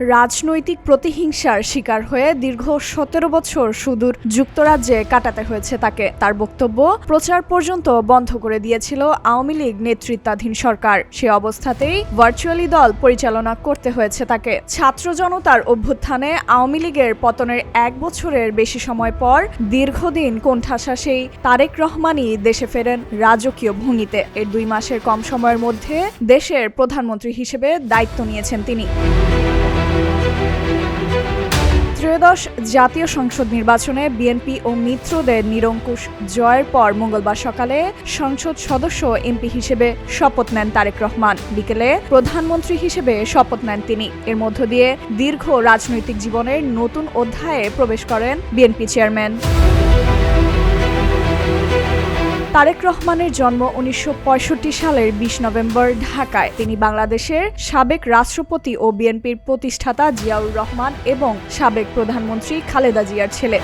রাজনৈতিক প্রতিহিংসার শিকার হয়ে দীর্ঘ ১৭ বছর সুদূর যুক্তরাজ্যে কাটাতে হয়েছে তাকে। তার বক্তব্য প্রচার পর্যন্ত বন্ধ করে দিয়েছিল আওয়ামী লীগ নেতৃত্বাধীন সরকার। সে অবস্থাতেই ভার্চুয়ালি দল পরিচালনা করতে হয়েছে তাকে। ছাত্র জনতার অভ্যুত্থানে আওয়ামী লীগের পতনের ১ বছরের বেশি সময় পর দীর্ঘদিন কোণঠাসা সেই তারেক রহমানই দেশে ফেরেন রাজকীয় ভঙ্গিতে। এর ২ মাসের কম সময়ের মধ্যে দেশের প্রধানমন্ত্রী হিসেবে দায়িত্ব নিয়েছেন তিনি। ত্রয়োদশ জাতীয় সংসদ নির্বাচনে বিএনপি ও মিত্রদের নিরঙ্কুশ জয়ের পর মঙ্গলবার সকালে সংসদ সদস্য এমপি হিসেবে শপথ নেন তারেক রহমান। বিকেলে প্রধানমন্ত্রী হিসেবে শপথ নেন তিনি। এর মধ্য দিয়ে দীর্ঘ রাজনৈতিক জীবনের নতুন অধ্যায়ে প্রবেশ করেন বিএনপি চেয়ারম্যান। তারেক রহমানের জন্ম ১৯৬৫ সালের ২০ নভেম্বর ঢাকায়। তিনি বাংলাদেশের সাবেক রাষ্ট্রপতি ও বিএনপির প্রতিষ্ঠাতা জিয়াউর রহমান এবং সাবেক প্রধানমন্ত্রী খালেদা জিয়ার ছেলে।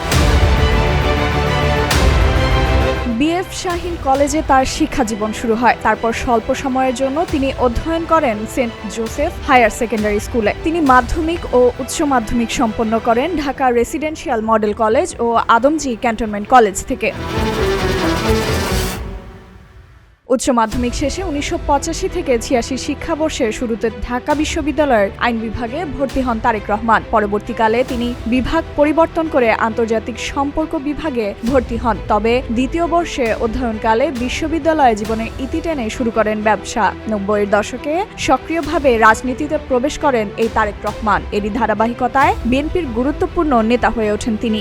বিএফ শাহীন কলেজে তার শিক্ষা জীবন শুরু হয়। তারপর স্বল্প সময়ের জন্য তিনি অধ্যয়ন করেন সেন্ট জোসেফ হায়ার সেকেন্ডারি স্কুলে। তিনি মাধ্যমিক ও উচ্চ মাধ্যমিক সম্পন্ন করেন ঢাকা রেসিডেন্সিয়াল মডেল কলেজ ও আদমজী ক্যান্টনমেন্ট কলেজ থেকে। উচ্চ মাধ্যমিক শেষে ১৯৮৫ থেকে ৮৬ শিক্ষাবর্ষের শুরুতে ঢাকা বিশ্ববিদ্যালয়ের আইন বিভাগে ভর্তি হন তারেক রহমান। পরবর্তীকালে তিনি বিভাগ পরিবর্তন করে আন্তর্জাতিক সম্পর্ক বিভাগে ভর্তি হন। তবে দ্বিতীয় বর্ষে অধ্যয়নকালে বিশ্ববিদ্যালয় জীবনের ইতি টেনে শুরু করেন ব্যবসা। ৯০-এর দশকে সক্রিয়ভাবে রাজনীতিতে প্রবেশ করেন এই তারেক রহমান। এরই ধারাবাহিকতায় বিএনপির গুরুত্বপূর্ণ নেতা হয়ে ওঠেন তিনি।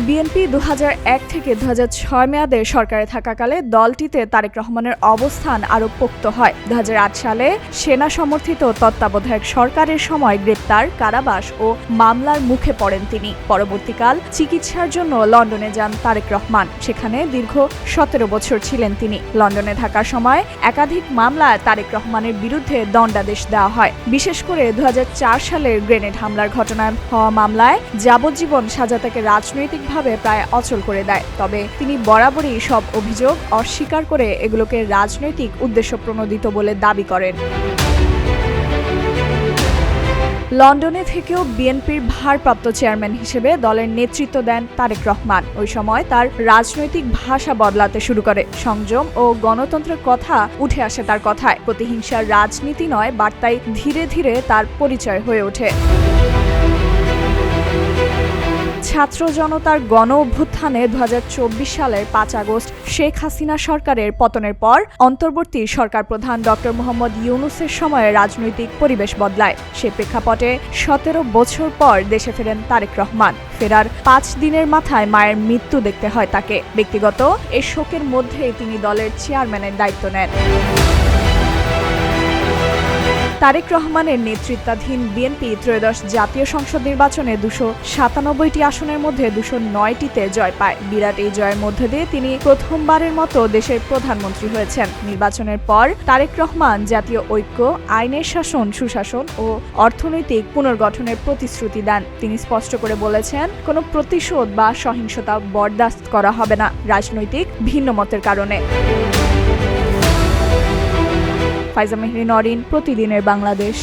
বিএনপি ২০০১ থেকে ২০০৬ মেয়াদে সরকারে থাকাকালে দলটিতে তারেক রহমানের অবস্থান আরও পোক্ত হয়। ২০০৮ সালে সেনা সমর্থিত তত্ত্বাবধায়ক সরকারের সময় গ্রেপ্তার, কারাবাস ও মামলার মুখে পড়েন তিনি। পরবর্তীকাল চিকিৎসার জন্য লন্ডনে যান তারেক রহমান। সেখানে দীর্ঘ ১৭ বছর ছিলেন তিনি। লন্ডনে থাকার সময় একাধিক মামলায় তারেক রহমানের বিরুদ্ধে দণ্ডাদেশ দেওয়া হয়। বিশেষ করে ২০০৪ সালের গ্রেনেড হামলার ঘটনায় হওয়া মামলায় যাবজ্জীবন সাজা তাকে রাজনৈতিকভাবে প্রায় অচল করে দেয়। তবে তিনি বরাবরই সব অভিযোগ অস্বীকার করে এগুলোকে রাজনৈতিক উদ্দেশ্য প্রণোদিত বলে দাবি করেন। লন্ডনে থেকেও বিএনপির ভারপ্রাপ্ত চেয়ারম্যান হিসেবে দলের নেতৃত্ব দেন তারেক রহমান। ওই সময় তার রাজনৈতিক ভাষা বদলাতে শুরু করে। সংযম ও গণতন্ত্রের কথা উঠে আসে তার কথায়। প্রতিহিংসার রাজনীতি নয়, বার্তায় ধীরে ধীরে তার পরিচয় হয়ে ওঠে। ছাত্র জনতার গণ অভ্যুত্থানে ২০২৪ সালের ৫ আগস্ট শেখ হাসিনা সরকারের পতনের পর অন্তর্বর্তী সরকার প্রধান ডক্টর মোহাম্মদ ইউনূসের সময়ে রাজনৈতিক পরিবেশ বদলায়। সে প্রেক্ষাপটে ১৭ বছর পর দেশে ফেরেন তারেক রহমান। ফেরার ৫ দিনের মাথায় মায়ের মৃত্যু দেখতে হয় তাকে। ব্যক্তিগত এ শোকের মধ্যেই তিনি দলের চেয়ারম্যানের দায়িত্ব নেন। তারেক রহমানের নেতৃত্বাধীন বিএনপি ত্রয়োদশ জাতীয় সংসদ নির্বাচনে ২৯৭টি আসনের মধ্যে ২০৯টিতে জয় পায়। বিরাট এই জয়ের মধ্য দিয়ে তিনি প্রথমবারের মতো দেশের প্রধানমন্ত্রী হয়েছেন। নির্বাচনের পর তারেক রহমান জাতীয় ঐক্য, আইনের শাসন, সুশাসন ও অর্থনৈতিক পুনর্গঠনের প্রতিশ্রুতি দেন। তিনি স্পষ্ট করে বলেছেন, কোনো প্রতিশোধ বা সহিংসতা বরদাস্ত করা হবে না রাজনৈতিক ভিন্নমতের কারণে। ফাইজা মেহরিন, প্রতিদিনের বাংলাদেশ।